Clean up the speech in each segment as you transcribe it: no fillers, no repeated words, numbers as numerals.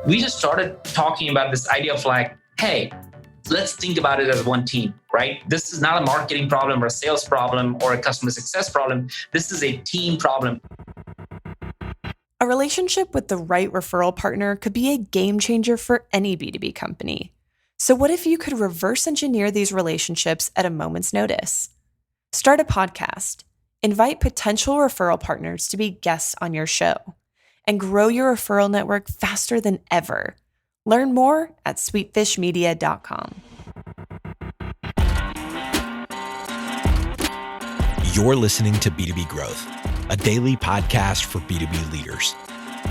we just started talking about this idea of like, hey, let's think about it as one team, right? This is not a marketing problem or a sales problem or a customer success problem. This is a team problem. A relationship with the right referral partner could be a game changer for any B2B company. So what if you could reverse engineer these relationships at a moment's notice? Start a podcast, invite potential referral partners to be guests on your show, and grow your referral network faster than ever. Learn more at sweetfishmedia.com. You're listening to B2B Growth, a daily podcast for B2B leaders.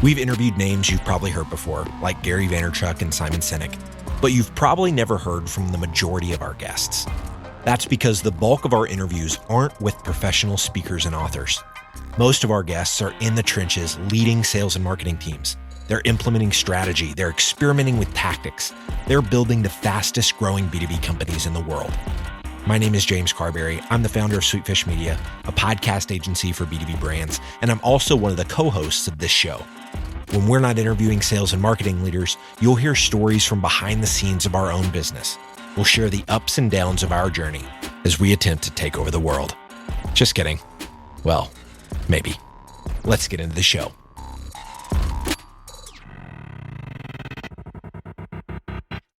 We've interviewed names you've probably heard before, like Gary Vaynerchuk and Simon Sinek, but you've probably never heard from the majority of our guests. That's because the bulk of our interviews aren't with professional speakers and authors. Most of our guests are in the trenches leading sales and marketing teams. They're implementing strategy. They're experimenting with tactics. They're building the fastest growing B2B companies in the world. My name is James Carberry. I'm the founder of Sweetfish Media, a podcast agency for B2B brands, and I'm also one of the co-hosts of this show. When we're not interviewing sales and marketing leaders, you'll hear stories from behind the scenes of our own business. We'll share the ups and downs of our journey as we attempt to take over the world. Just kidding. Well, maybe. Let's get into the show.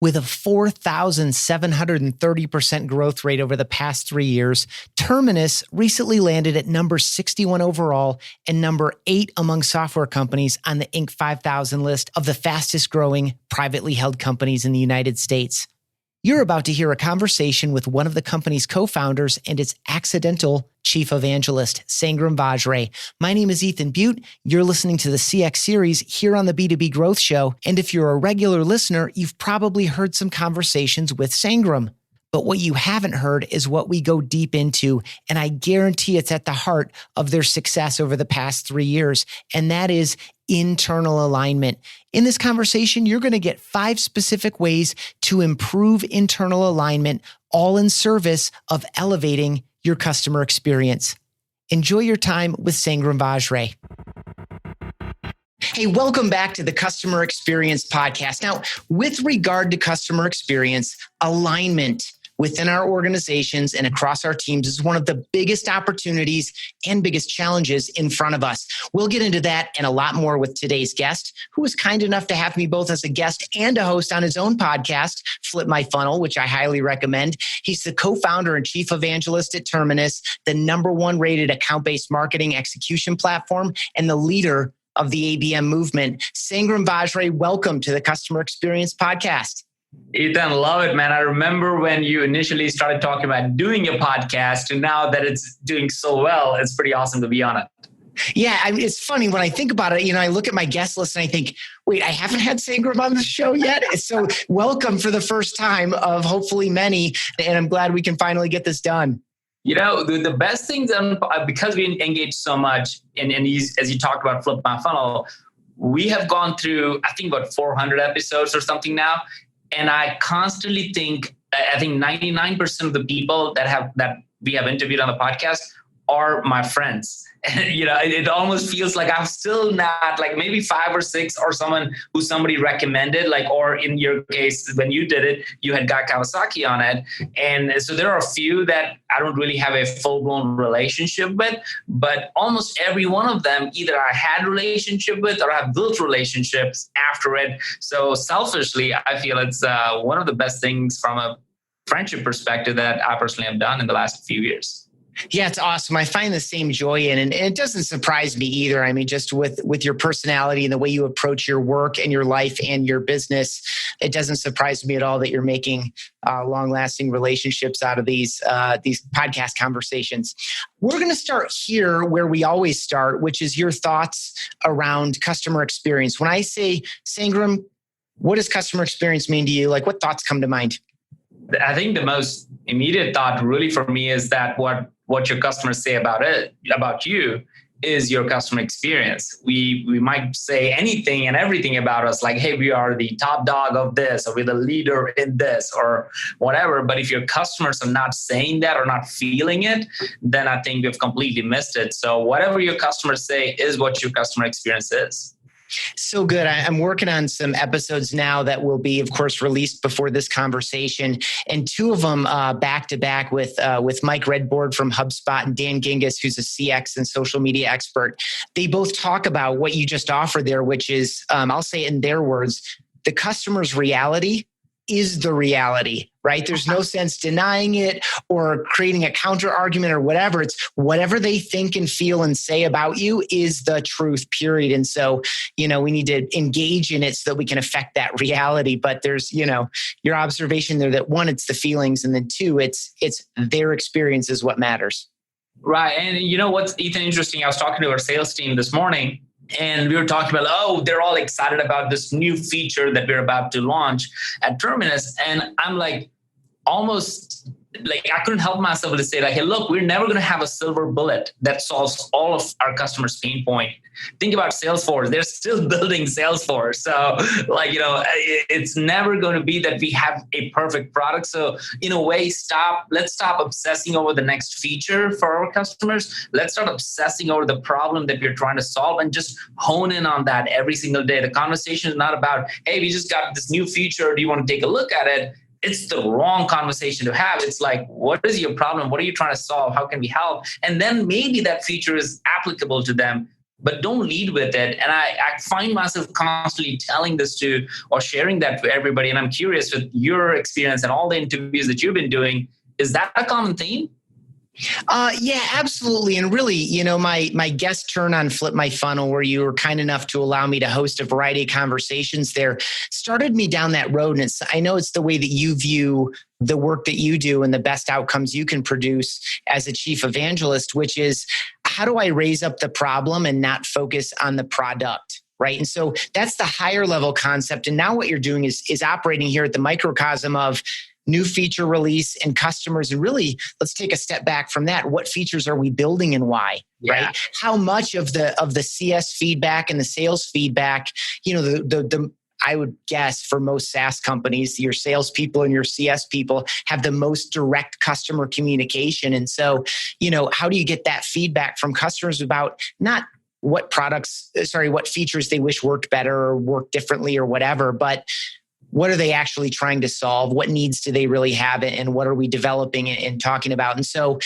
With a 4,730% growth rate over the past 3 years, Terminus recently landed at number 61 overall and number 8 among software companies on the Inc. 5000 list of the fastest growing privately held companies in the United States. You're about to hear a conversation with one of the company's co-founders and its accidental Chief Evangelist, Sangram Vajre. My name is Ethan Beute. You're listening to the CX series here on the B2B Growth Show. And if you're a regular listener, you've probably heard some conversations with Sangram. But what you haven't heard is what we go deep into, and I guarantee it's at the heart of their success over the past 3 years, and that is internal alignment. In this conversation, you're going to get 5 specific ways to improve internal alignment, all in service of elevating your customer experience. Enjoy your time with Sangram Vajre. Hey, welcome back to the Customer Experience Podcast. Now, with regard to customer experience, alignment within our organizations and across our teams is one of the biggest opportunities and biggest challenges in front of us. We'll get into that and a lot more with today's guest, who was kind enough to have me both as a guest and a host on his own podcast, Flip My Funnel, which I highly recommend. He's the co-founder and chief evangelist at Terminus, the #1 rated account-based marketing execution platform, and the leader of the ABM movement. Sangram Vajre, welcome to the Customer Experience Podcast. Ethan, love it, man. I remember when you initially started talking about doing a podcast, and now that it's doing so well, it's pretty awesome to be on it. Yeah, I mean, it's funny when I think about it. I look at my guest list and I think, wait, I haven't had Sangram on the show yet. So welcome for the first time of hopefully many, and I'm glad we can finally get this done. The best things, because we engage so much, and as you talked about Flip My Funnel, we have gone through, I think, about 400 episodes or something now. And I constantly think, I think 99% of the people that we have interviewed on the podcast are my friends. And, it almost feels like I'm still not, like maybe 5 or 6 or someone who somebody recommended, or in your case, when you did it, you had Guy Kawasaki on it. And so there are a few that I don't really have a full-blown relationship with, but almost every one of them, either I had a relationship with or have built relationships after it. So selfishly, I feel it's one of the best things from a friendship perspective that I personally have done in the last few years. Yeah, it's awesome. I find the same joy in it. And it doesn't surprise me either. I mean, just with your personality and the way you approach your work and your life and your business, it doesn't surprise me at all that you're making long-lasting relationships out of these podcast conversations. We're going to start here where we always start, which is your thoughts around customer experience. When I say, Sangram, what does customer experience mean to you? What thoughts come to mind? I think the most immediate thought really for me is that what your customers say about you is your customer experience. We might say anything and everything about us, like, hey, we are the top dog of this, or we're the leader in this, or whatever. But if your customers are not saying that or not feeling it, then I think we've completely missed it. So whatever your customers say is what your customer experience is. So good. I'm working on some episodes now that will be, of course, released before this conversation, and two of them back to back with Mike Redboard from HubSpot and Dan Gingiss, who's a CX and social media expert. They both talk about what you just offered there, which is, I'll say it in their words, the customer's reality is the reality, right? There's no sense denying it or creating a counter argument or whatever. It's whatever they think and feel and say about you is the truth, period. And so, we need to engage in it so that we can affect that reality. But there's, your observation there that one, it's the feelings, and then two, it's their experience is what matters. Right. And what's, Ethan, interesting? I was talking to our sales team this morning, and we were talking about, they're all excited about this new feature that we're about to launch at Terminus. And I'm like, almost like, I couldn't help myself to say, like, hey, look, we're never going to have a silver bullet that solves all of our customers' pain point. Think about Salesforce. They're still building Salesforce. So it's never going to be that we have a perfect product. So in a way, let's stop obsessing over the next feature for our customers. Let's start obsessing over the problem that we're trying to solve and just hone in on that every single day. The conversation is not about, hey, we just got this new feature. Do you want to take a look at it? It's the wrong conversation to have. It's like, what is your problem? What are you trying to solve? How can we help? And then maybe that feature is applicable to them, but don't lead with it. And I find myself constantly telling this to or sharing that to everybody. And I'm curious, with your experience and all the interviews that you've been doing, is that a common theme? Yeah, absolutely. And really, my guest turn on Flip My Funnel, where you were kind enough to allow me to host a variety of conversations there, started me down that road. And I know it's the way that you view the work that you do and the best outcomes you can produce as a chief evangelist, which is, how do I raise up the problem and not focus on the product? Right. And so that's the higher level concept. And now what you're doing is operating here at the microcosm of new feature release and customers. And really, let's take a step back from that. What features are we building and why? Yeah. Right? How much of the CS feedback and the sales feedback, I would guess for most SaaS companies, your salespeople and your CS people have the most direct customer communication. And so, how do you get that feedback from customers about not what features they wish worked better or worked differently or whatever, but what are they actually trying to solve? What needs do they really have? And what are we developing and talking about? And so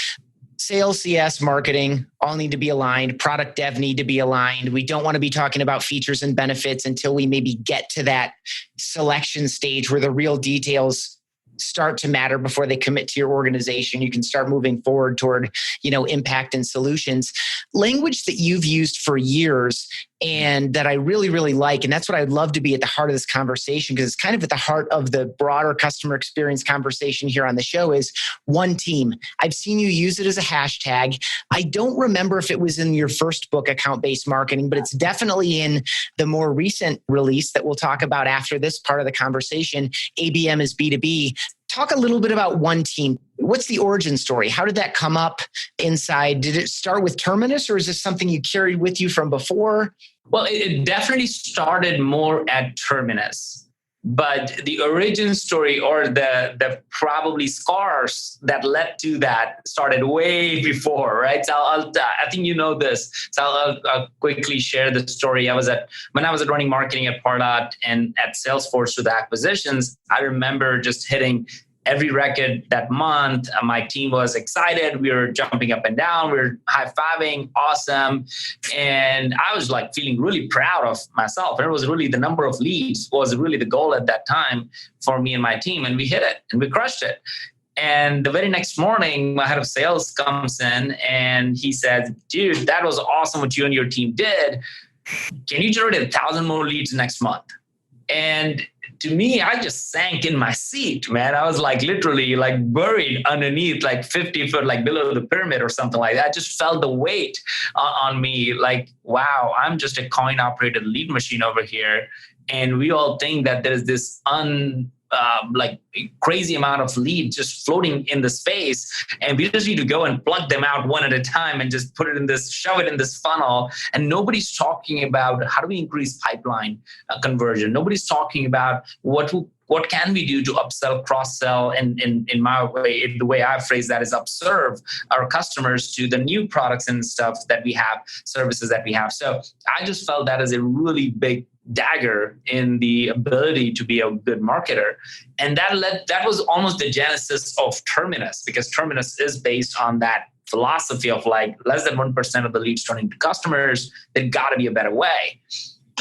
sales, CS, marketing all need to be aligned. Product dev need to be aligned. We don't want to be talking about features and benefits until we maybe get to that selection stage where the real details start to matter before they commit to your organization. You can start moving forward toward, impact and solutions. Language that you've used for years and that I really, really like. And that's what I'd love to be at the heart of this conversation, because it's kind of at the heart of the broader customer experience conversation here on the show, is one team. I've seen you use it as a hashtag. I don't remember if it was in your first book, Account-Based Marketing, but it's definitely in the more recent release that we'll talk about after this part of the conversation, ABM is B2B. Talk a little bit about one team. What's the origin story? How did that come up inside? Did it start with Terminus, or is this something you carried with you from before? Well, it definitely started more at Terminus, but the origin story, or the probably scars that led to that, started way before, right? So I think you know this. So I'll quickly share the story. When I was running marketing at Pardot and at Salesforce with acquisitions, I remember just hitting every record that month. My team was excited. We were jumping up and down. We were high-fiving. Awesome. And I was like feeling really proud of myself. And it was really the number of leads was really the goal at that time for me and my team. And we hit it and we crushed it. And the very next morning, my head of sales comes in and he says, dude, that was awesome what you and your team did. Can you generate 1,000 more leads next month? And to me, I just sank in my seat, man. I was like literally like buried underneath, like 50 foot, like below the pyramid or something like that. I just felt the weight on me. Like, wow, I'm just a coin operated lead machine over here. And we all think that there is this like crazy amount of leads just floating in the space. And we just need to go and plug them out one at a time and just shove it in this funnel. And nobody's talking about how do we increase pipeline conversion. Nobody's talking about what can we do to upsell, cross-sell, and in my way, the way I phrase that is upserve our customers to the new products and stuff that we have, services that we have. So I just felt that as a really big dagger in the ability to be a good marketer. And that was almost the genesis of Terminus, because Terminus is based on that philosophy of like less than 1% of the leads turning to customers. There's got to be a better way.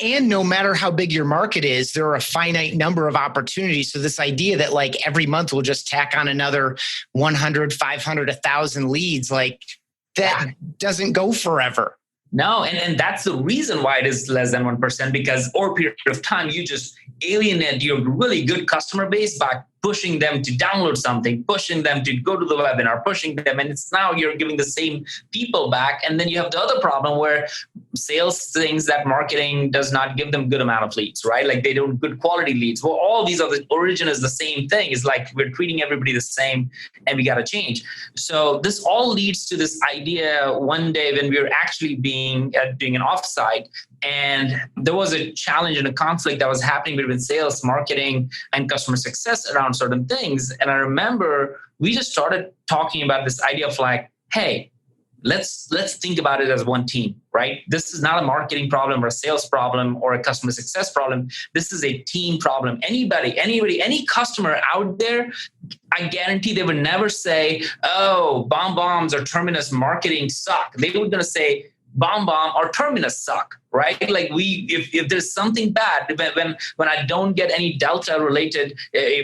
And no matter how big your market is, there are a finite number of opportunities. So this idea that like every month we'll just tack on another 100, 500, 1,000 leads, like that doesn't go forever. No, and that's the reason why it is less than 1%, because over a period of time, you just alienate your really good customer base by pushing them to download something, pushing them to go to the webinar, pushing them. And it's now you're giving the same people back. And then you have the other problem where sales thinks that marketing does not give them good amount of leads, right? Like they don't good quality leads. Well, all these are the origin is the same thing. It's like we're treating everybody the same and we got to change. So this all leads to this idea one day when we were actually doing an offsite, and there was a challenge and a conflict that was happening between sales, marketing, and customer success around certain things. And I remember we just started talking about this idea of like, hey, let's think about it as one team, right? This is not a marketing problem or a sales problem or a customer success problem. This is a team problem. Anybody, any customer out there, I guarantee they would never say, oh, BombBombs or Terminus marketing suck. They were going to say, BombBomb or Terminus suck, right? Like if there's something bad, when I don't get any Delta related,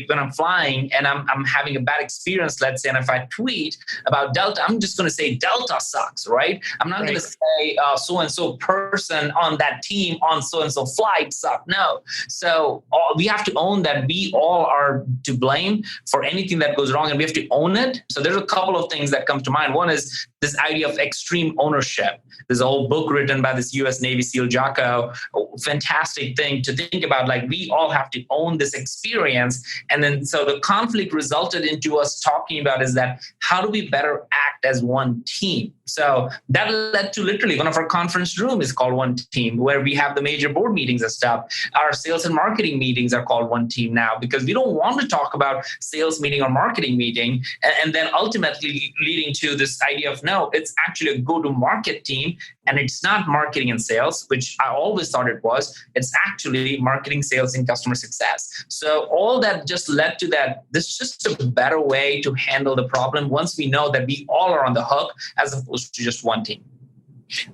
when I'm flying and I'm having a bad experience, let's say, and if I tweet about Delta, I'm just going to say Delta sucks, right? I'm not going to say so-and-so person on that team on so-and-so flight suck. No. So we have to own that we all are to blame for anything that goes wrong, and we have to own it. So there's a couple of things that come to mind. One is this idea of extreme ownership. There's a whole book written by this US Navy SEAL Jocko, fantastic thing to think about. Like we all have to own this experience. And then, so the conflict resulted into us talking about is that how do we better act as one team? So that led to literally one of our conference room is called One Team, where we have the major board meetings and stuff. Our sales and marketing meetings are called One Team now, because we don't want to talk about sales meeting or marketing meeting. And then ultimately leading to this idea of, no, it's actually a go-to-market team. And it's not marketing and sales, which I always thought it was. It's actually marketing, sales, and customer success. So all that just led to that. This is just a better way to handle the problem once we know that we all are on the hook as opposed to just one team.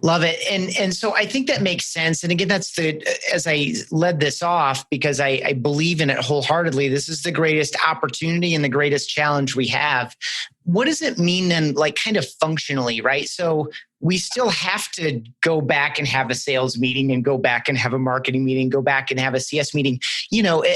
Love it. And so I think that makes sense. And again, that's as I led this off, because I believe in it wholeheartedly, this is the greatest opportunity and the greatest challenge we have. What does it mean then, like kind of functionally, right? So we still have to go back and have a sales meeting and go back and have a marketing meeting, go back and have a CS meeting,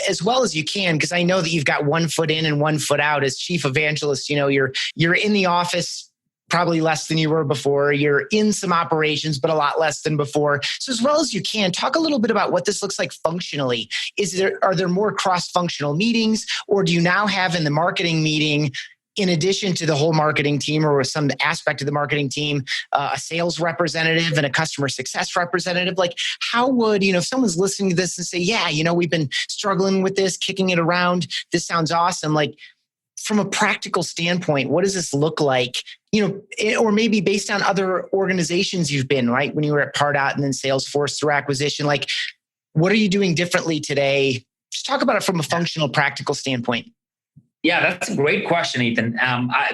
as well as you can, because I know that you've got one foot in and one foot out as Chief Evangelist. You're in the office probably less than you were before. You're in some operations, but a lot less than before. So as well as you can, talk a little bit about what this looks like functionally. Are there more cross-functional meetings, or do you now have in the marketing meeting, in addition to the whole marketing team or with some aspect of the marketing team, a sales representative and a customer success representative? Like how would, if someone's listening to this and say, yeah, we've been struggling with this, kicking it around, this sounds awesome. Like from a practical standpoint, what does this look like? Or maybe based on other organizations you've been, right? When you were at Pardot and then Salesforce through acquisition, like what are you doing differently today? Just talk about it from a functional, practical standpoint. Yeah, that's a great question, Ethan.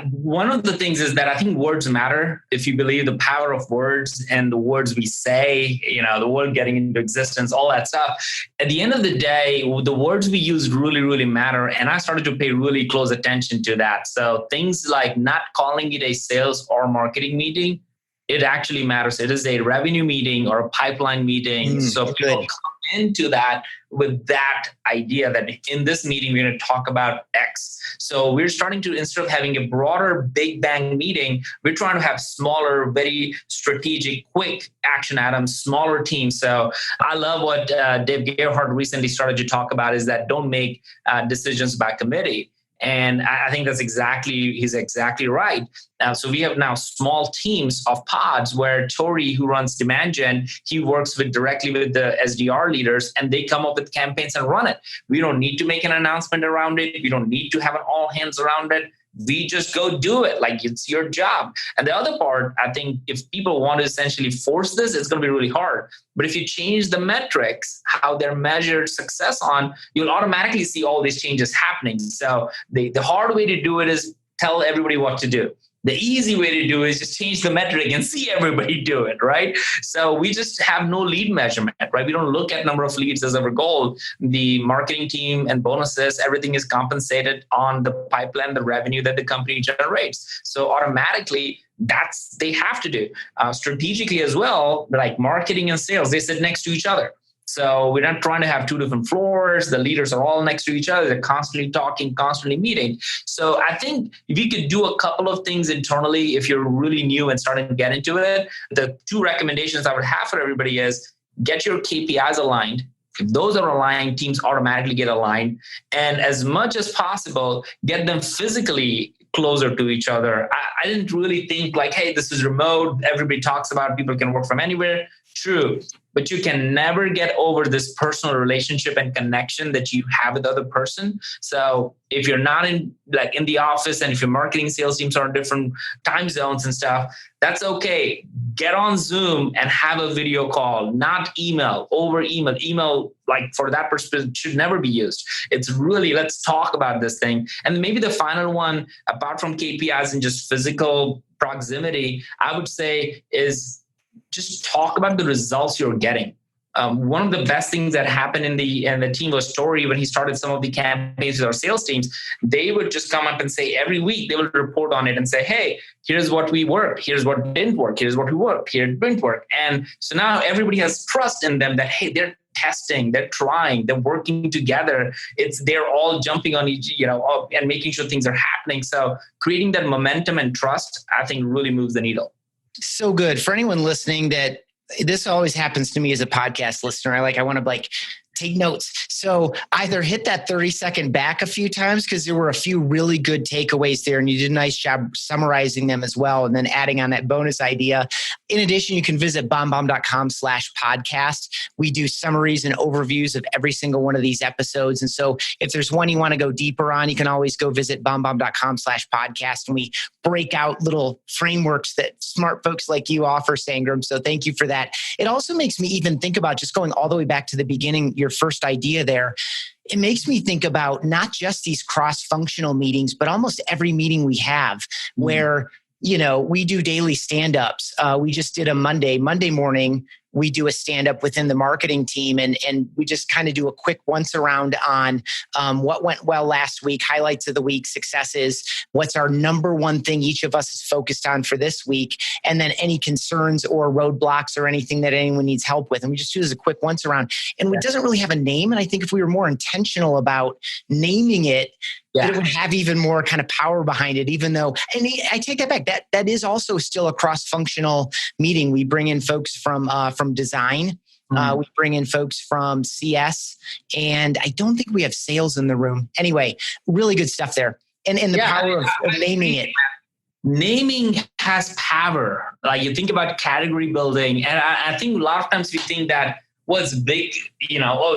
One of the things is that I think words matter. If you believe the power of words and the words we say, the word getting into existence, all that stuff. At the end of the day, the words we use really, really matter. And I started to pay really close attention to that. So things like not calling it a sales or marketing meeting, it actually matters. It is a revenue meeting or a pipeline meeting. So people come into that with that idea that in this meeting, we're going to talk about X. So we're starting to, instead of having a broader big bang meeting, we're trying to have smaller, very strategic, quick action items, smaller teams. So I love what Dave Gerhardt recently started to talk about is that don't make decisions by committee. And I think he's exactly right. So we have now small teams of pods where Tori, who runs demand gen, he works directly with the SDR leaders and they come up with campaigns and run it. We don't need to make an announcement around it. We don't need to have an all hands around it. We just go do it like it's your job. And the other part, I think if people want to essentially force this, it's going to be really hard. But if you change the metrics, how they're measured success on, you'll automatically see all these changes happening. So the hard way to do it is tell everybody what to do. The easy way to do it is just change the metric and see everybody do it, right? So we just have no lead measurement, right? We don't look at number of leads as our goal. The marketing team and bonuses, everything is compensated on the pipeline, the revenue that the company generates. So automatically, they have to do. Strategically as well, like marketing and sales, they sit next to each other. So we're not trying to have two different floors. The leaders are all next to each other. They're constantly talking, constantly meeting. So I think if you could do a couple of things internally, if you're really new and starting to get into it, the two recommendations I would have for everybody is get your KPIs aligned. If those are aligned, teams automatically get aligned. And as much as possible, get them physically closer to each other. I didn't really think like, hey, this is remote. Everybody talks about it. People can work from anywhere. True. But you can never get over this personal relationship and connection that you have with the other person. So if you're not in the office and if your marketing sales teams are in different time zones and stuff, that's okay. Get on Zoom and have a video call, not email, over email. Email, like for that perspective, should never be used. It's really, let's talk about this thing. And maybe the final one, apart from KPIs and just physical proximity, I would say is just talk about the results you're getting. One of the best things that happened in the team was Tori when he started some of the campaigns with our sales teams. They would just come up and say every week they would report on it and say, hey, here's what we worked. Here's what didn't work. Here's what we worked. Here it didn't work. And so now everybody has trust in them that, hey, they're testing, they're trying, they're working together. They're all jumping on each, and making sure things are happening. So creating that momentum and trust, I think really moves the needle. So good. For anyone listening, that this always happens to me as a podcast listener. I want to take notes. So either hit that 30-second back a few times because there were a few really good takeaways there and you did a nice job summarizing them as well. And then adding on that bonus idea. In addition, you can visit BombBomb.com/podcast. We do summaries and overviews of every single one of these episodes. And so if there's one you want to go deeper on, you can always go visit BombBomb.com/podcast. And we break out little frameworks that smart folks like you offer, Sangram. So thank you for that. It also makes me even think about just going all the way back to the beginning, your first idea there. It makes me think about not just these cross-functional meetings, but almost every meeting we have where, we do daily stand-ups. We just did a Monday morning. We do a stand-up within the marketing team and we just kind of do a quick once around on what went well last week, highlights of the week, successes, what's our number one thing each of us is focused on for this week, and then any concerns or roadblocks or anything that anyone needs help with. And we just do this a quick once around. And it doesn't really have a name. And I think if we were more intentional about naming it, it would have even more kind of power behind it, even though, and I take that back, that is also still a cross-functional meeting. We bring in folks from design. We bring in folks from CS, and I don't think we have sales in the room. Anyway, really good stuff there. And the power of naming it. Naming has power. Like you think about category building, and I think a lot of times we think that what's big,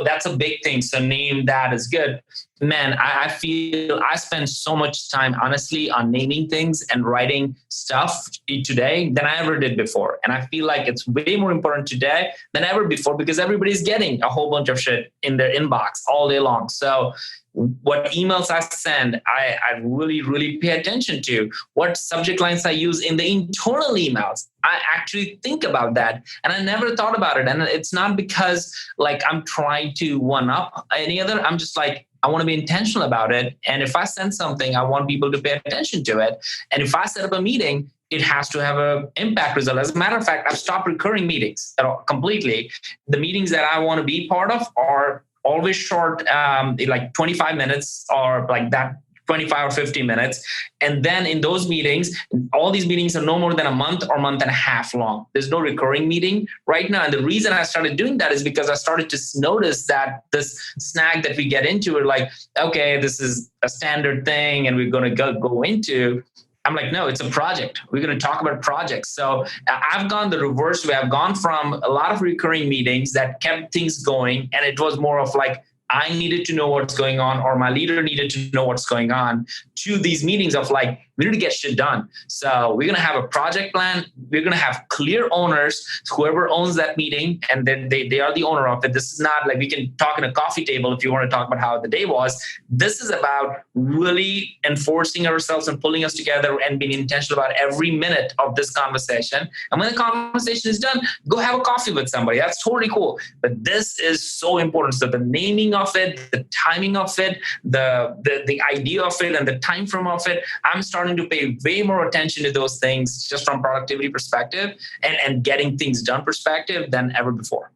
that's a big thing. So name that is good. Man, I feel I spend so much time, honestly, on naming things and writing stuff today than I ever did before. And I feel like it's way more important today than ever before because everybody's getting a whole bunch of shit in their inbox all day long. So what emails I send, I really, really pay attention to. What subject lines I use in the internal emails, I actually think about that. And I never thought about it. And it's not because I'm trying to one up any other. I'm just I want to be intentional about it. And if I send something, I want people to pay attention to it. And if I set up a meeting, it has to have an impact result. As a matter of fact, I've stopped recurring meetings completely. The meetings that I want to be part of are always short, like 25 minutes or like that, 25 or 50 minutes. And then in those meetings, all these meetings are no more than a month or month and a half long. There's no recurring meeting right now. And the reason I started doing that is because I started to notice that this snag that we get into, we're like, okay, this is a standard thing and we're going to go into. I'm like, no, it's a project. We're going to talk about projects. So I've gone the reverse way. I've gone from a lot of recurring meetings that kept things going. And it was more of like, I needed to know what's going on, or my leader needed to know what's going on, to these meetings of like, we need to get shit done. So we're going to have a project plan. We're going to have clear owners, whoever owns that meeting, and then they are the owner of it. This is not like we can talk in a coffee table if you want to talk about how the day was. This is about really enforcing ourselves and pulling us together and being intentional about every minute of this conversation. And when the conversation is done, go have a coffee with somebody. That's totally cool. But this is so important. So the naming of it, the timing of it, the idea of it, and the time frame of it, I'm starting to pay way more attention to those things just from productivity perspective and getting things done perspective than ever before.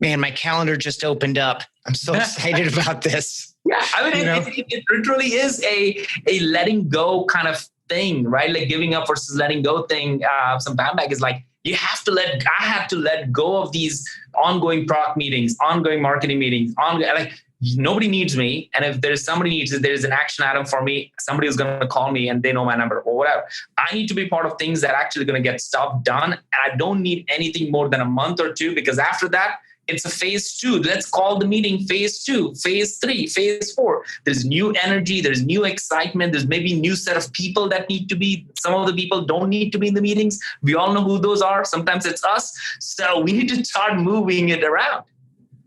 Man, my calendar just opened up. I'm so excited about this. Yeah, I mean, it literally is a letting go kind of thing, right? Like giving up versus letting go thing. Some time back is like, I have to let go of these ongoing product meetings, ongoing marketing meetings, like nobody needs me. And if there's somebody needs it, there's an action item for me. Somebody is going to call me and they know my number or whatever. I need to be part of things that are actually going to get stuff done. And I don't need anything more than a month or two, because after that, it's a phase 2. Let's call the meeting phase 2, phase 3, phase 4. There's new energy. There's new excitement. There's maybe new set of people that need to be. Some of the people don't need to be in the meetings. We all know who those are. Sometimes it's us. So we need to start moving it around.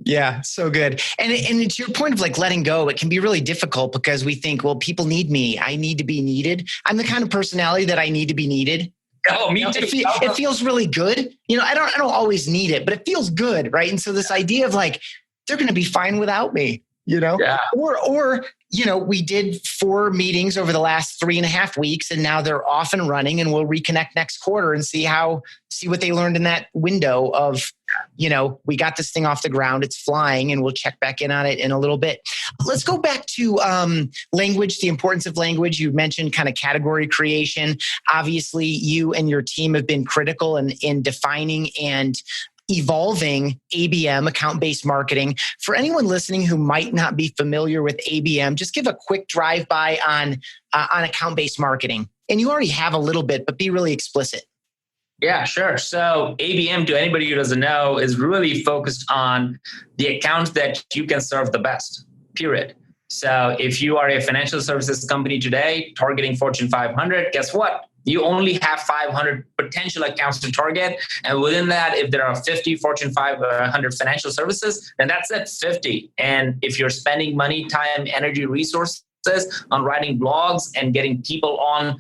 Yeah, so good. And it's your point of like letting go. It can be really difficult because we think, well, people need me. I need to be needed. I'm the kind of personality that I need to be needed. Oh, me too. It feels really good. I don't always need it, but it feels good, right? And so this idea of like, they're going to be fine without me, Yeah. Or we did 4 meetings over the last 3.5 weeks, and now they're off and running, and we'll reconnect next quarter and see what they learned in that window of, we got this thing off the ground, it's flying, and we'll check back in on it in a little bit. Let's go back to language, the importance of language. You mentioned kind of category creation. Obviously, you and your team have been critical in defining and evolving ABM, account-based marketing. For anyone listening who might not be familiar with ABM, just give a quick drive-by on account-based marketing. And you already have a little bit, but be really explicit. Yeah, sure. So ABM, to anybody who doesn't know, is really focused on the accounts that you can serve the best, period. So if you are a financial services company today targeting Fortune 500, guess what? You only have 500 potential accounts to target. And within that, if there are 50 Fortune 500 financial services, then that's at 50. And if you're spending money, time, energy, resources on writing blogs and getting people on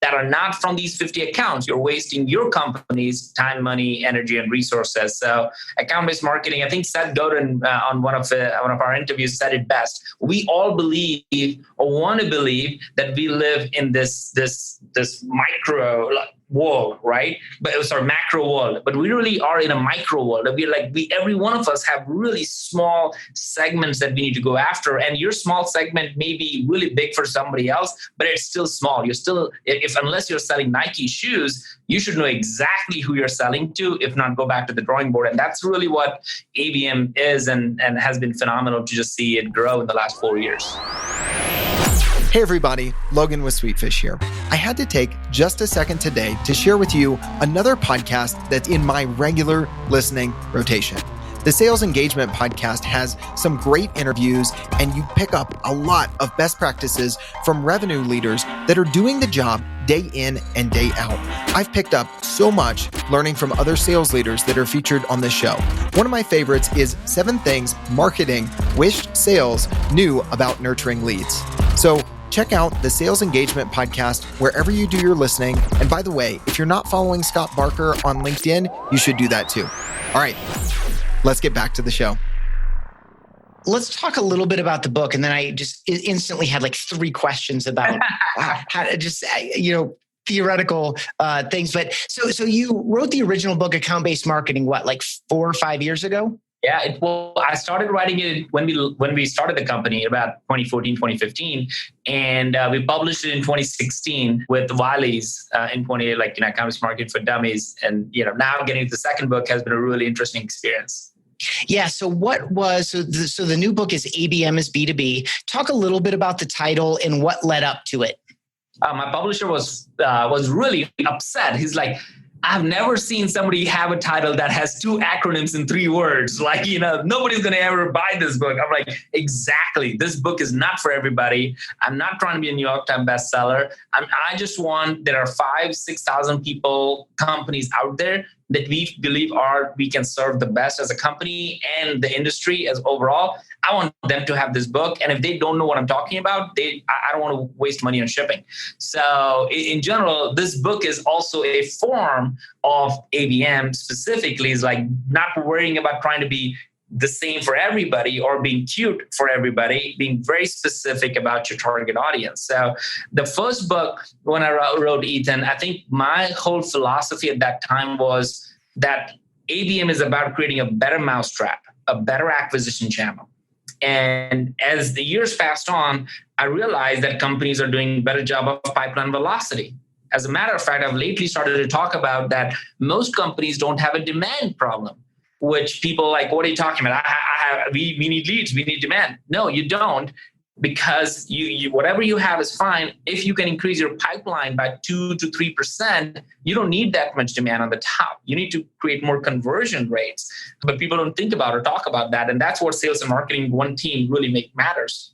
that are not from these 50 accounts, you're wasting your company's time, money, energy, and resources. So account-based marketing, I think Seth Godin on one of our interviews said it best. We all believe or want to believe that we live in this micro world, right? Macro world. But we really are in a micro world. Every one of us have really small segments that we need to go after. And your small segment may be really big for somebody else, but it's still small. You're still, unless you're selling Nike shoes, you should know exactly who you're selling to, if not go back to the drawing board. And that's really what ABM is and has been phenomenal to just see it grow in the last 4 years. Hey everybody, Logan with Sweetfish here. I had to take just a second today to share with you another podcast that's in my regular listening rotation. The Sales Engagement Podcast has some great interviews, and you pick up a lot of best practices from revenue leaders that are doing the job day in and day out. I've picked up so much learning from other sales leaders that are featured on this show. One of my favorites is 7 Things Marketing Wished Sales Knew About Nurturing Leads. So check out the Sales Engagement Podcast wherever you do your listening. And by the way, if you're not following Scott Barker on LinkedIn, you should do that too. All right, let's get back to the show. Let's talk a little bit about the book. And then I just instantly had like 3 questions about how to just, theoretical things. But so you wrote the original book, Account-Based Marketing, like 4 or 5 years ago? Yeah, I started writing it when we started the company about 2014, 2015, and we published it in 2016 with Wiley's in 20, Account-Based Marketing for Dummies. And now getting to the second book has been a really interesting experience. Yeah. So the new book is ABM is B2B. Talk a little bit about the title and what led up to it. My publisher was really upset. He's like, I've never seen somebody have a title that has 2 acronyms in 3 words. Nobody's going to ever buy this book. I'm like, exactly. This book is not for everybody. I'm not trying to be a New York Times bestseller. I just want, there are 5,000-6,000 people, companies out there that we believe we can serve the best as a company and the industry as overall. I want them to have this book. And if they don't know what I'm talking about, I don't want to waste money on shipping. So in general, this book is also a form of ABM specifically, is like not worrying about trying to be the same for everybody or being cute for everybody, being very specific about your target audience. So the first book, when I wrote Ethan, I think my whole philosophy at that time was that ABM is about creating a better mousetrap, a better acquisition channel. And as the years passed on, I realized that companies are doing a better job of pipeline velocity. As a matter of fact, I've lately started to talk about that most companies don't have a demand problem, which people like, what are you talking about? We need leads, we need demand. No, you don't, because you whatever you have is fine. If you can increase your pipeline by 2 to 3%, you don't need that much demand on the top. You need to create more conversion rates. But people don't think about or talk about that. And that's what sales and marketing, one team, really matters.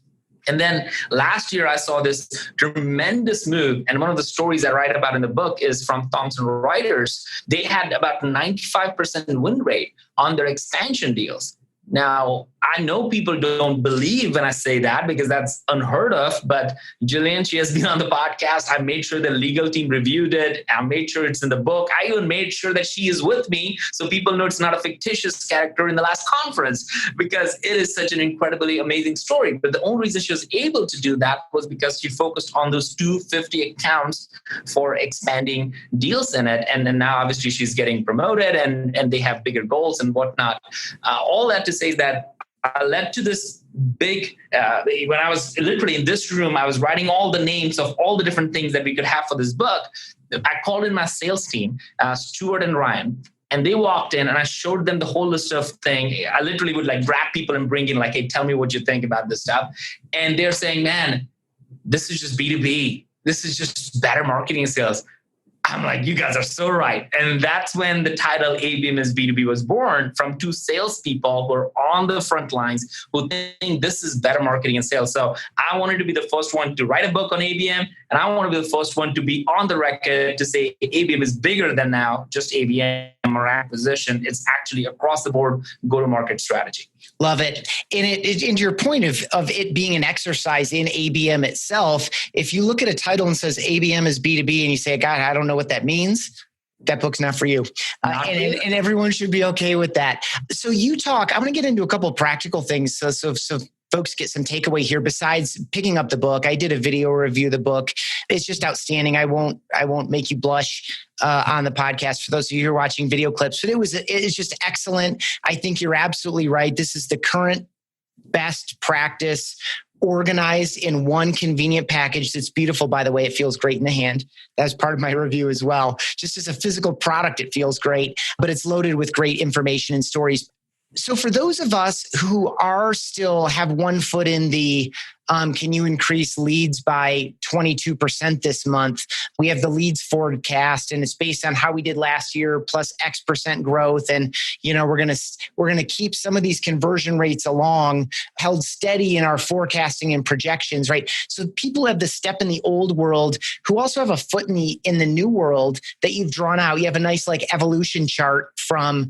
And then last year, I saw this tremendous move. And one of the stories I write about in the book is from Thomson Reuters. They had about 95% win rate on their expansion deals. Now, I know people don't believe when I say that because that's unheard of, but Jillian, she has been on the podcast. I made sure the legal team reviewed it. I made sure it's in the book. I even made sure that she is with me so people know it's not a fictitious character in the last conference, because it is such an incredibly amazing story. But the only reason she was able to do that was because she focused on those 250 accounts for expanding deals in it. And then now obviously she's getting promoted and they have bigger goals and whatnot. All that to say that I led to this big, when I was literally in this room, I was writing all the names of all the different things that we could have for this book. I called in my sales team, Stuart and Ryan, and they walked in and I showed them the whole list of things. I literally would grab people and bring in hey, tell me what you think about this stuff. And they're saying, man, this is just B2B. This is just better marketing and sales. I'm like, you guys are so right. And that's when the title ABM is B2B was born, from 2 salespeople who are on the front lines who think this is better marketing and sales. So I wanted to be the first one to write a book on ABM. And I want to be the first one to be on the record to say ABM is bigger than now just ABM or acquisition. It's actually across the board go-to-market strategy. Love it. And to your point of it being an exercise in ABM itself, if you look at a title and says ABM is B2B and you say, God, I don't know what that means, that book's not for you. And everyone should be okay with that. So I'm going to get into a couple of practical things. So folks get some takeaway here. Besides picking up the book, I did a video review of the book. It's just outstanding. I won't make you blush on the podcast for those of you who are watching video clips, but it's just excellent. I think you're absolutely right. This is the current best practice, organized in one convenient package that's beautiful. By the way, it feels great in the hand. That's part of my review as well. Just as a physical product, it feels great, but it's loaded with great information and stories. So for those of us who are still have one foot in the, can you increase leads by 22% this month? We have the leads forecast, and it's based on how we did last year plus X% growth. And, we're going to keep some of these conversion rates held steady in our forecasting and projections, right? So people have the step in the old world who also have a foot in the new world that you've drawn out. You have a nice evolution chart from,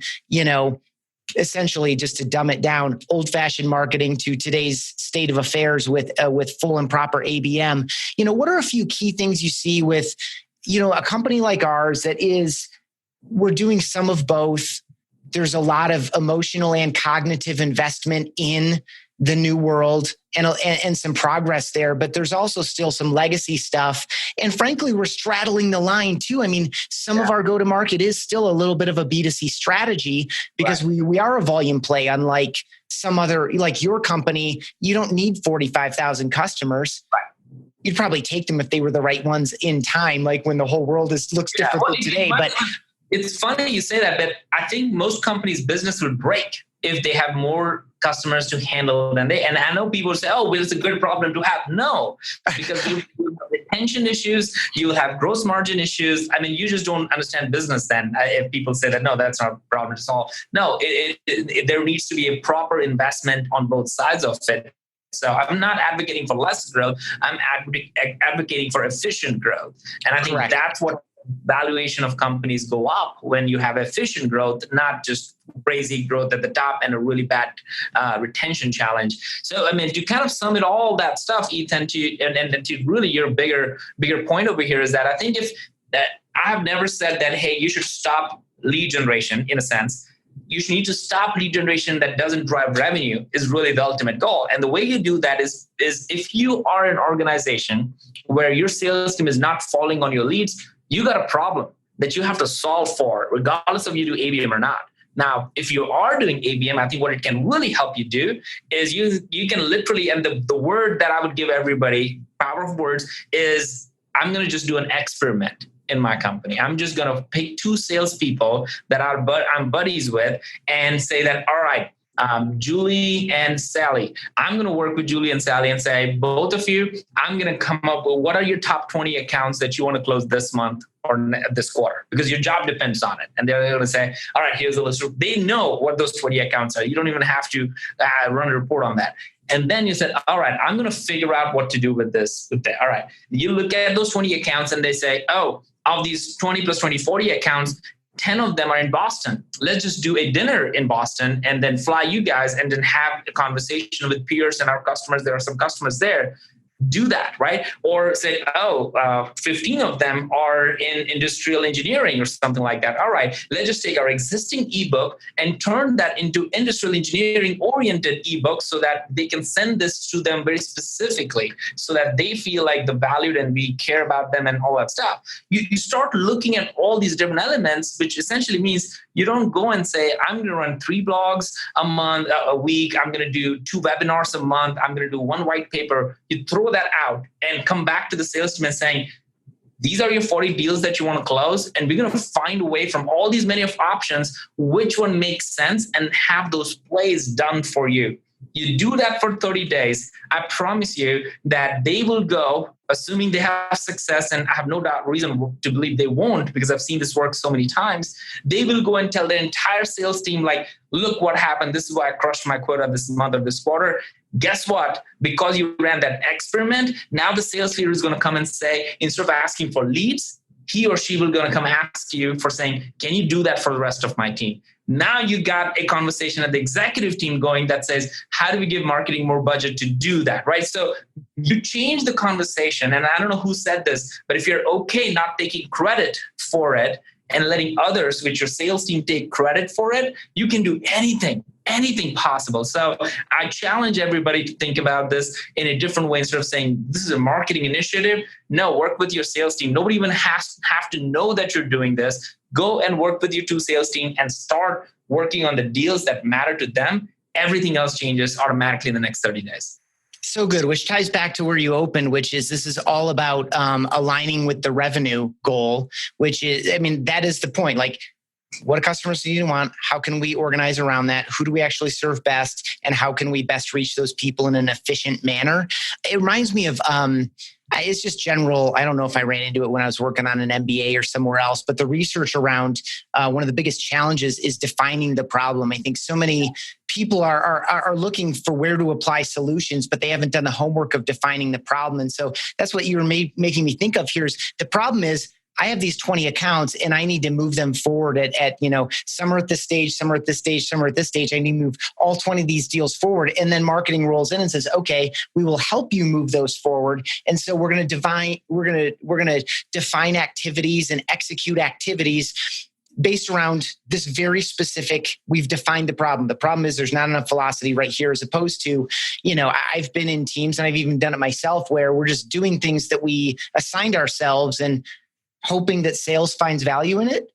essentially, just to dumb it down, old-fashioned marketing to today's state of affairs with full and proper ABM. What are a few key things you see with, a company like ours we're doing some of both. There's a lot of emotional and cognitive investment in the new world and some progress there, but there's also still some legacy stuff. And frankly, we're straddling the line too. I mean, some of our go-to-market is still a little bit of a B2C strategy because we are a volume play, unlike some other, like your company. You don't need 45,000 customers. Right. You'd probably take them if they were the right ones in time, like when the whole world looks different than today. But it's funny you say that, but I think most companies' business would break if they have more customers to handle than they. And I know people say, "Oh, well, it's a good problem to have." No, because you have retention issues, you have gross margin issues. I mean, you just don't understand business then. If people say that, no, that's not a problem to solve. No, there needs to be a proper investment on both sides of it. So I'm not advocating for less growth. I'm advocating for efficient growth. And I think that's what valuation of companies go up when you have efficient growth, not just crazy growth at the top and a really bad retention challenge. So, I mean, to kind of sum it all that stuff, Ethan, to really your bigger point over here is that I think I have never said that, hey, you should stop lead generation in a sense. You need to stop lead generation that doesn't drive revenue is really the ultimate goal. And the way you do that is if you are an organization where your sales team is not falling on your leads, you got a problem that you have to solve for, regardless of you do ABM or not. Now, if you are doing ABM, I think what it can really help you do is you can literally, and the word that I would give everybody, power of words, is I'm going to just do an experiment in my company. I'm just going to pick 2 salespeople that I'm buddies with and say that, all right, Julie and Sally, I'm going to work with Julie and Sally and say, both of you, I'm going to come up with what are your top 20 accounts that you want to close this month or this quarter, because your job depends on it. And they're going to say, all right, here's a list. They know what those 20 accounts are. You don't even have to run a report on that. And then you said, all right, I'm going to figure out what to do with this. All right. You look at those 20 accounts and they say, oh, of these 20 plus 20, 40 accounts, 10 of them are in Boston. Let's just do a dinner in Boston and then fly you guys and then have a conversation with peers and our customers. There are some customers there. Do that, right? Or say, 15 of them are in industrial engineering or something like that. All right, let's just take our existing ebook and turn that into industrial engineering oriented ebook so that they can send this to them very specifically so that they feel like the valued and we care about them and all that stuff. You start looking at all these different elements, which essentially means you don't go and say, I'm going to run 3 blogs a week. I'm going to do 2 webinars a month. I'm going to do 1 white paper. You throw that out and come back to the sales team and saying, these are your 40 deals that you want to close. And we're going to find a way from all these many of options, which one makes sense and have those plays done for you. You do that for 30 days. I promise you that they will go, assuming they have success, and I have no doubt reason to believe they won't because I've seen this work so many times. They will go and tell their entire sales team, like, look what happened. This is why I crushed my quota this month or this quarter. Guess what? Because you ran that experiment, now the sales leader is going to come and say, instead of asking for leads, he or she will going to come ask you for saying, can you do that for the rest of my team? Now you got a conversation at the executive team going that says, how do we give marketing more budget to do that, right? So you change the conversation. And I don't know who said this, but if you're okay not taking credit for it and letting others with your sales team take credit for it, you can do anything possible. So I challenge everybody to think about this in a different way instead of saying, this is a marketing initiative. No, work with your sales team. Nobody even have to know that you're doing this. Go and work with your 2 sales team and start working on the deals that matter to them. Everything else changes automatically in the next 30 days. So good, which ties back to where you opened, which is this is all about aligning with the revenue goal, which is, I mean, that is the point. Like, what do customers do you want? How can we organize around that? Who do we actually serve best? And how can we best reach those people in an efficient manner? It reminds me of, it's just general. I don't know if I ran into it when I was working on an MBA or somewhere else, but the research around one of the biggest challenges is defining the problem. I think so many people are looking for where to apply solutions, but they haven't done the homework of defining the problem. And so that's what you were making me think of here is the problem is, I have these 20 accounts and I need to move them forward at some are at this stage, some are at this stage, some are at this stage. I need to move all 20 of these deals forward. And then marketing rolls in and says, okay, we will help you move those forward. And so we're going to define activities and execute activities based around this very specific, we've defined the problem. The problem is there's not enough velocity right here, as opposed to, I've been in teams and I've even done it myself where we're just doing things that we assigned ourselves and hoping that sales finds value in it.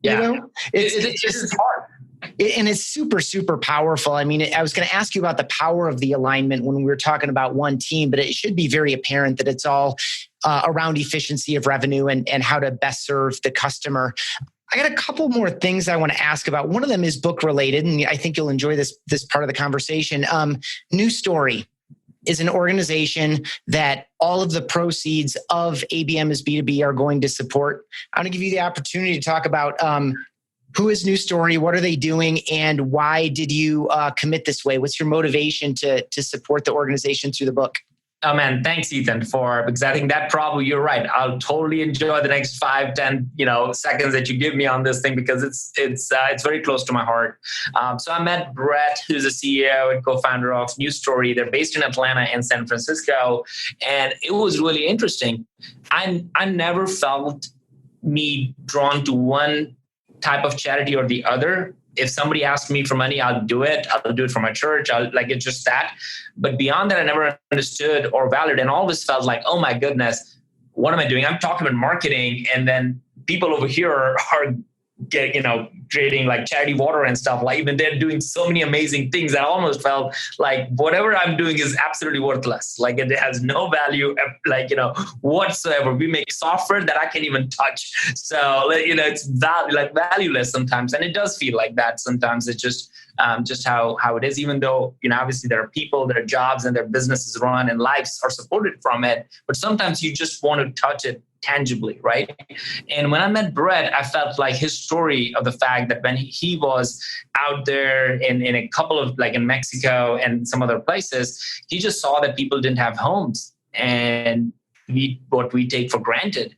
Yeah. It's just hard. And it's super, super powerful. I mean, I was going to ask you about the power of the alignment when we were talking about one team, but it should be very apparent that it's all around efficiency of revenue and how to best serve the customer. I got a couple more things I want to ask about. One of them is book related, and I think you'll enjoy this part of the conversation. New Story is an organization that all of the proceeds of ABM as B2B are going to support. I'm going to give you the opportunity to talk about who is New Story, what are they doing, and why did you commit this way? What's your motivation to support the organization through the book? Oh man, thanks Ethan because I think that probably, you're right. I'll totally enjoy the next 5-10 seconds that you give me on this thing because it's very close to my heart. So I met Brett, who's the CEO and co-founder of New Story. They're based in Atlanta and San Francisco, and it was really interesting. I never felt me drawn to one type of charity or the other. If somebody asks me for money, I'll do it. I'll do it for my church. It's just that. But beyond that, I never understood or valued and always felt like, oh my goodness, what am I doing? I'm talking about marketing. And then people over here are creating like charity water and stuff. Like even they're doing so many amazing things that I almost felt like whatever I'm doing is absolutely worthless. Like it has no value, whatsoever. We make software that I can't even touch. So, it's valueless sometimes. And it does feel like that. Sometimes it's just how it is, even though, obviously there are people, there are jobs and their businesses run and lives are supported from it. But sometimes you just want to touch it tangibly, right? And when I met Brett, I felt like his story of the fact that when he was out there in a couple of in Mexico and some other places, he just saw that people didn't have homes and what we take for granted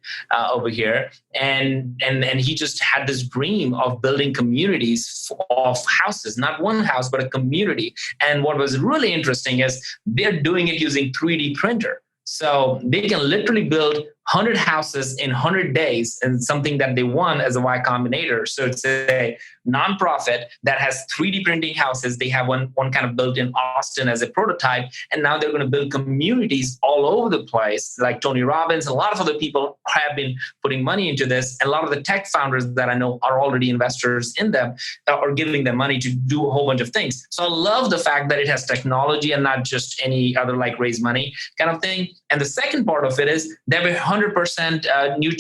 over here. And he just had this dream of building communities of houses, not one house, but a community. And what was really interesting is they're doing it using 3D printer. So they can literally build 100 houses in 100 days and something that they won as a Y Combinator. So it's a nonprofit that has 3D printing houses. They have one kind of built in Austin as a prototype. And now they're going to build communities all over the place. Like Tony Robbins, a lot of other people have been putting money into this. And a lot of the tech founders that I know are already investors in them or giving them money to do a whole bunch of things. So I love the fact that it has technology and not just any other raise money kind of thing. And the second part of it is they have 100% new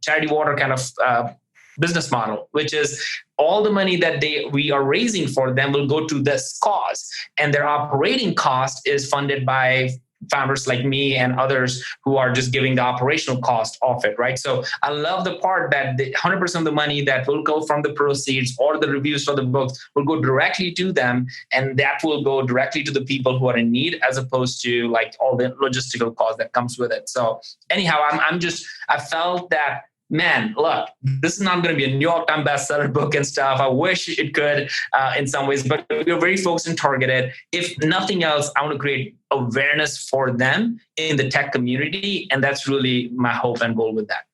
charity water kind of business model, which is all the money that we are raising for them will go to this cause. And their operating cost is funded by founders like me and others who are just giving the operational cost of it, right? So I love the part that the 100% of the money that will go from the proceeds or the reviews for the books will go directly to them. And that will go directly to the people who are in need, as opposed to all the logistical cost that comes with it. So anyhow, I felt that, man, look, this is not going to be a New York Times bestseller book and stuff. I wish it could in some ways, but we're very focused and targeted. If nothing else, I want to create awareness for them in the tech community. And that's really my hope and goal with that.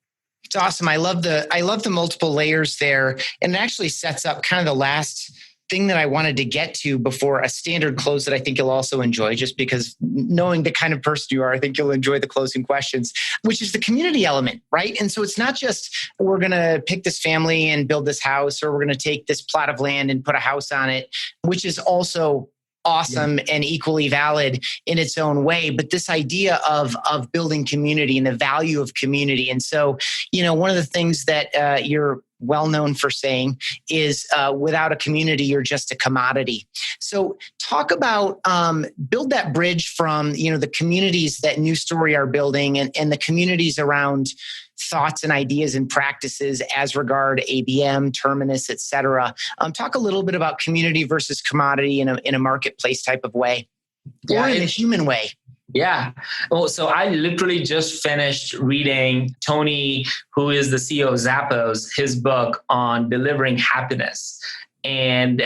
It's awesome. I love the multiple layers there. And it actually sets up kind of the last thing that I wanted to get to before a standard close that I think you'll also enjoy, just because knowing the kind of person you are, I think you'll enjoy the closing questions, which is the community element, right? And so it's not just we're going to pick this family and build this house, or we're going to take this plot of land and put a house on it, which is also awesome and equally valid in its own way. But this idea of building community and the value of community. And so, one of the things that you're well known for saying is without a community, you're just a commodity. So talk about, build that bridge from, the communities that New Story are building and the communities around thoughts and ideas and practices as regard ABM, Terminus, et cetera. Talk a little bit about community versus commodity in a marketplace type of way, or in a human way. Yeah. Oh, so I literally just finished reading Tony, who is the CEO of Zappos, his book on delivering happiness. And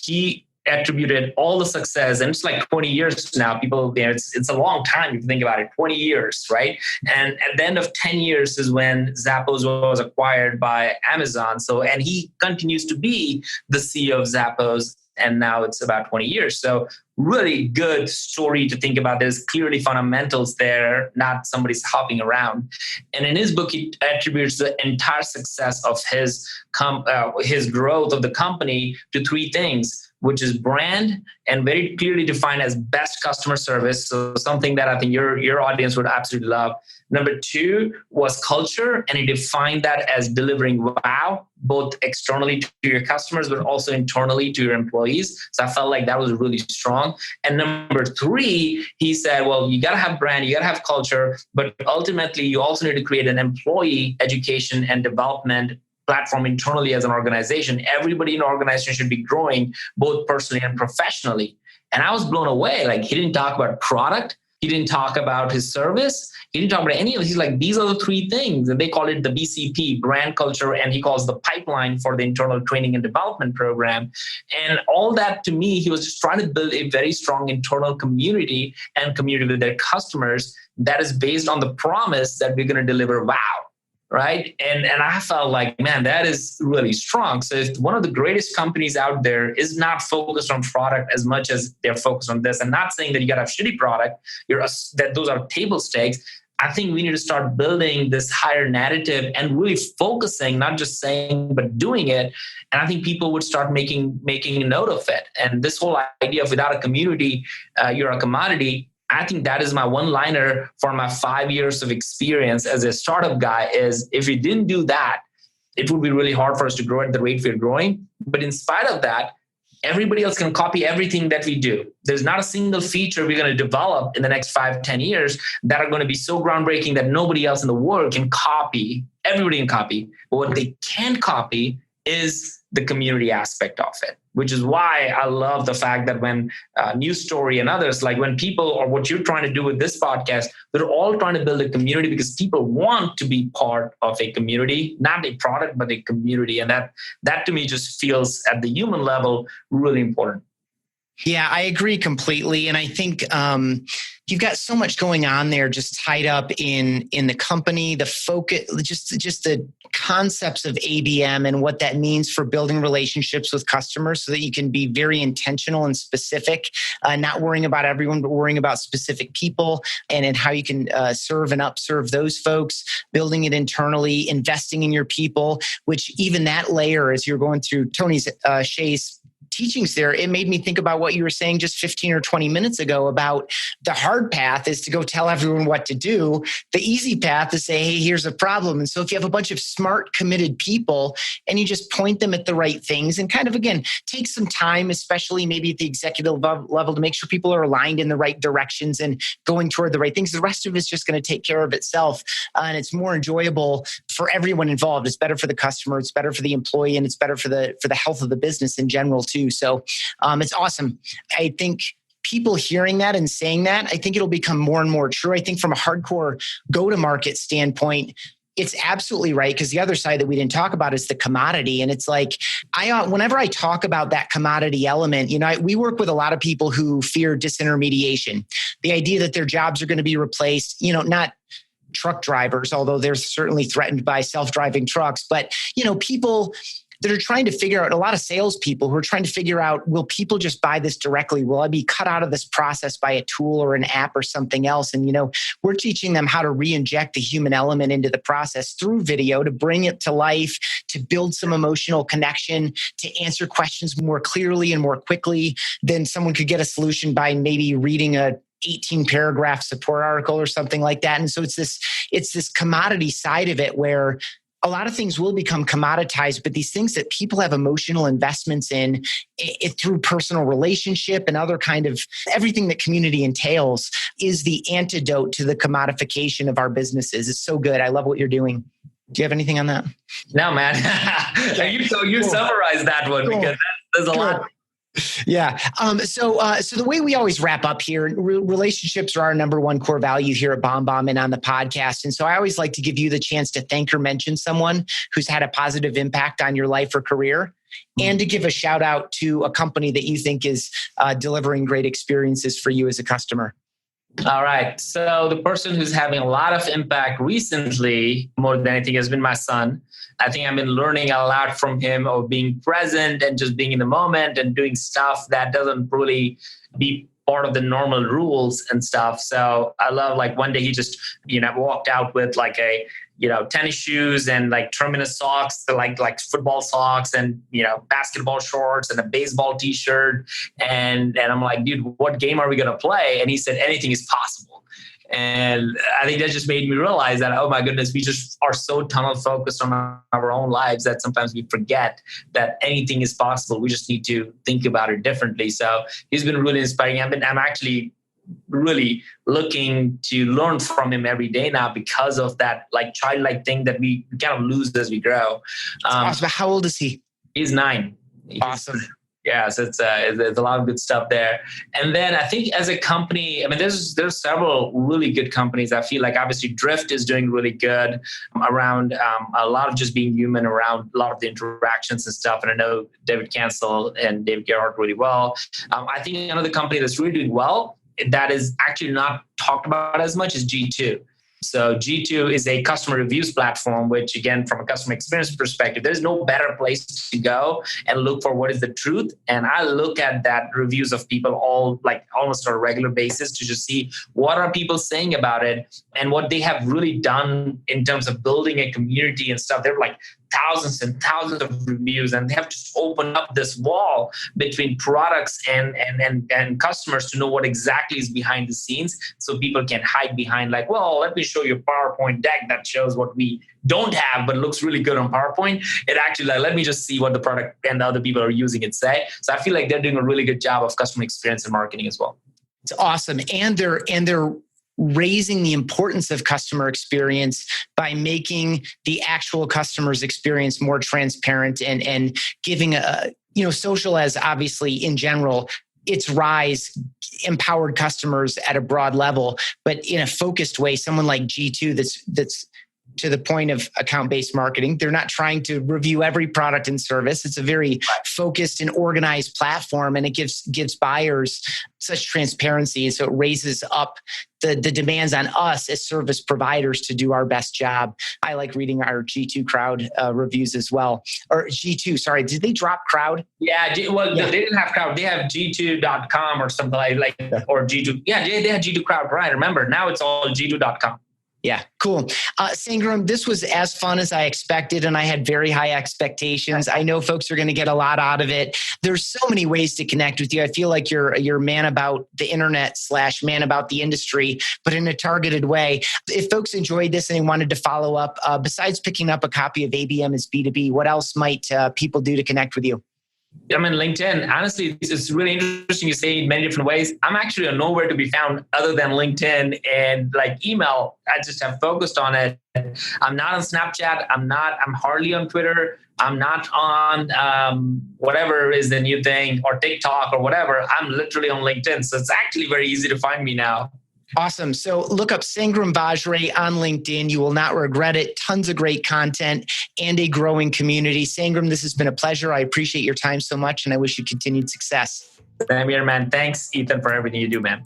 he attributed all the success, and it's like 20 years now. People, it's a long time if you think about it, 20 years, right? And at the end of 10 years is when Zappos was acquired by Amazon. So, and he continues to be the CEO of Zappos, and now it's about 20 years. So really good story to think about. There's clearly fundamentals there, not somebody's hopping around. And in his book, he attributes the entire success of his growth of the company to three things, which is brand, and very clearly defined as best customer service. So something that I think your audience would absolutely love. Number two was culture, and he defined that as delivering wow, both externally to your customers, but also internally to your employees. So I felt like that was really strong. And number three, he said, well, you got to have brand, you got to have culture, but ultimately you also need to create an employee education and development platform internally as an organization. Everybody in the organization should be growing both personally and professionally. And I was blown away. Like, he didn't talk about product. He didn't talk about his service. He didn't talk about any of it. He's like, these are the three things. And they call it the BCP, brand, culture, and he calls the pipeline for the internal training and development program. And all that, to me, he was just trying to build a very strong internal community and community with their customers that is based on the promise that we're going to deliver wow. Right. And I felt like, man, that is really strong. So if one of the greatest companies out there is not focused on product as much as they're focused on this, and not saying that you got to have shitty product, that those are table stakes. I think we need to start building this higher narrative and really focusing, not just saying, but doing it. And I think people would start making a note of it. And this whole idea of without a community, you're a commodity. I think that is my one-liner for my 5 years of experience as a startup guy is if we didn't do that, it would be really hard for us to grow at the rate we're growing. But in spite of that, everybody else can copy everything that we do. There's not a single feature we're going to develop in the next 5-10 years that are going to be so groundbreaking that nobody else in the world can copy. Everybody can copy. But what they can't copy is the community aspect of it, which is why I love the fact that when News Story and others, like when people, or what you're trying to do with this podcast, they're all trying to build a community because people want to be part of a community, not a product, but a community. And that to me just feels at the human level really important. Yeah, I agree completely. And I think you've got so much going on there just tied up in the company, the focus, just the concepts of ABM and what that means for building relationships with customers so that you can be very intentional and specific, not worrying about everyone, but worrying about specific people and how you can serve and upserve those folks, building it internally, investing in your people, which even that layer as you're going through Tony's Shay's teachings there, it made me think about what you were saying just 15 or 20 minutes ago about the hard path is to go tell everyone what to do. The easy path is say, hey, here's a problem. And so if you have a bunch of smart, committed people and you just point them at the right things and kind of, again, take some time, especially maybe at the executive level to make sure people are aligned in the right directions and going toward the right things. The rest of it's just going to take care of itself. And it's more enjoyable for everyone involved. It's better for the customer. It's better for the employee, and it's better for the health of the business in general too. So it's awesome. I think people hearing that and saying that, I think it'll become more and more true. I think from a hardcore go-to-market standpoint, it's absolutely right, because the other side that we didn't talk about is the commodity. And it's like, whenever I talk about that commodity element, we work with a lot of people who fear disintermediation. The idea that their jobs are going to be replaced, not truck drivers, although they're certainly threatened by self-driving trucks, but, people that are trying to figure out, a lot of salespeople who are trying to figure out, will people just buy this directly? Will I be cut out of this process by a tool or an app or something else? And, we're teaching them how to re-inject the human element into the process through video to bring it to life, to build some emotional connection, to answer questions more clearly and more quickly than someone could get a solution by maybe reading a 18-paragraph support article or something like that. And so it's this commodity side of it where a lot of things will become commoditized, but these things that people have emotional investments in through personal relationship and other kind of everything that community entails is the antidote to the commodification of our businesses. It's so good. I love what you're doing. Do you have anything on that? No, man. You summarized that one because there's a lot. Yeah. So the way we always wrap up here, relationships are our number one core value here at BombBomb and on the podcast. And so I always like to give you the chance to thank or mention someone who's had a positive impact on your life or career, and to give a shout out to a company that you think is delivering great experiences for you as a customer. All right. So the person who's having a lot of impact recently, more than anything, has been my son. I think I've been learning a lot from him of being present and just being in the moment and doing stuff that doesn't really be part of the normal rules and stuff. So I love, like, one day he just, walked out with like a, tennis shoes and like Terminus socks, like football socks, and, basketball shorts and a baseball t-shirt. And I'm like, dude, what game are we going to play? And he said, anything is possible. And I think that just made me realize that, oh my goodness, we just are so tunnel focused on our own lives that sometimes we forget that anything is possible. We just need to think about it differently. So he's been really inspiring. I'm actually really looking to learn from him every day now because of that like childlike thing that we kind of lose as we grow. Awesome. How old is he? He's 9. Awesome. Yeah, so it's a lot of good stuff there. And then I think as a company, there's several really good companies. I feel like obviously Drift is doing really good around a lot of just being human around a lot of the interactions and stuff. And I know David Cancel and David Gerhardt really well. I think another company that's really doing well that is actually not talked about as much is G2. So G2 is a customer reviews platform, which again, from a customer experience perspective, there's no better place to go and look for what is the truth. And I look at that reviews of people almost on a regular basis to just see what are people saying about it and what they have really done in terms of building a community and stuff. They're like thousands and thousands of reviews, and they have to open up this wall between products and customers to know what exactly is behind the scenes, so people can hide behind like, well, let me show you a PowerPoint deck that shows what we don't have but looks really good on PowerPoint. It actually let me just see what the product and the other people are using it say. So I feel like they're doing a really good job of customer experience and marketing as well. It's awesome. And they're raising the importance of customer experience by making the actual customer's experience more transparent and giving social as obviously in general, its rise empowered customers at a broad level, but in a focused way. Someone like G2 that's to the point of account-based marketing. They're not trying to review every product and service. It's a very focused and organized platform, and it gives buyers such transparency. And so it raises up the demands on us as service providers to do our best job. I like reading our G2 crowd reviews as well. Or G2, sorry, did they drop crowd? Yeah, they didn't have crowd. They have G2.com or something like or G2. Yeah, they had G2 crowd, right? Remember, now it's all G2.com. Yeah, cool. Sangram, this was as fun as I expected, and I had very high expectations. I know folks are going to get a lot out of it. There's so many ways to connect with you. I feel like you're man about the internet / man about the industry, but in a targeted way. If folks enjoyed this and they wanted to follow up, besides picking up a copy of ABM is B2B, what else might people do to connect with you? LinkedIn. Honestly, it's really interesting you say it in many different ways. I'm actually nowhere to be found other than LinkedIn and like email. I just have focused on it. I'm not on Snapchat. I'm hardly on Twitter. I'm not on whatever is the new thing, or TikTok or whatever. I'm literally on LinkedIn. So it's actually very easy to find me now. Awesome. So look up Sangram Vajre on LinkedIn. You will not regret it. Tons of great content and a growing community. Sangram, this has been a pleasure. I appreciate your time so much, and I wish you continued success. Same here, man. Thanks, Ethan, for everything you do, man.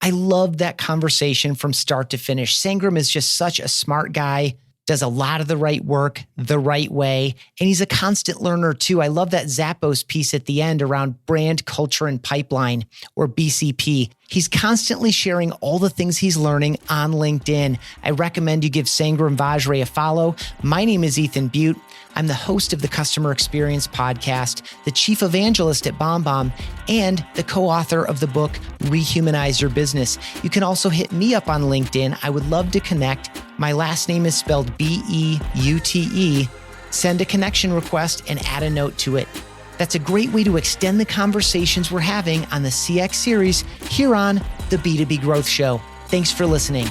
I love that conversation from start to finish. Sangram is just such a smart guy, does a lot of the right work the right way, and he's a constant learner too. I love that Zappos piece at the end around brand, culture, and pipeline, or BCP. He's constantly sharing all the things he's learning on LinkedIn. I recommend you give Sangram Vajre a follow. My name is Ethan Beute. I'm the host of the Customer Experience Podcast, the Chief Evangelist at BombBomb, and the co-author of the book, Rehumanize Your Business. You can also hit me up on LinkedIn. I would love to connect. My last name is spelled Beute. Send a connection request and add a note to it. That's a great way to extend the conversations we're having on the CX series here on the B2B Growth Show. Thanks for listening.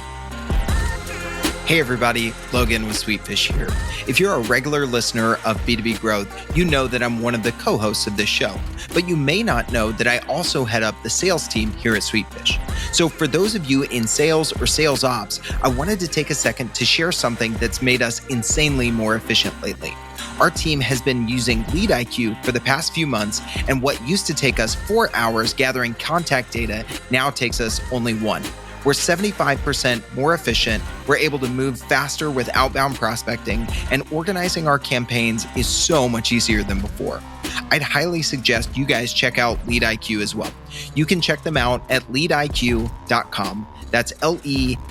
Hey everybody, Logan with Sweetfish here. If you're a regular listener of B2B Growth, you know that I'm one of the co-hosts of this show, but you may not know that I also head up the sales team here at Sweetfish. So for those of you in sales or sales ops, I wanted to take a second to share something that's made us insanely more efficient lately. Our team has been using LeadIQ for the past few months, and what used to take us 4 hours gathering contact data now takes us only 1. We're 75% more efficient, we're able to move faster with outbound prospecting, and organizing our campaigns is so much easier than before. I'd highly suggest you guys check out LeadIQ as well. You can check them out at leadiq.com. That's LeadIQ.com.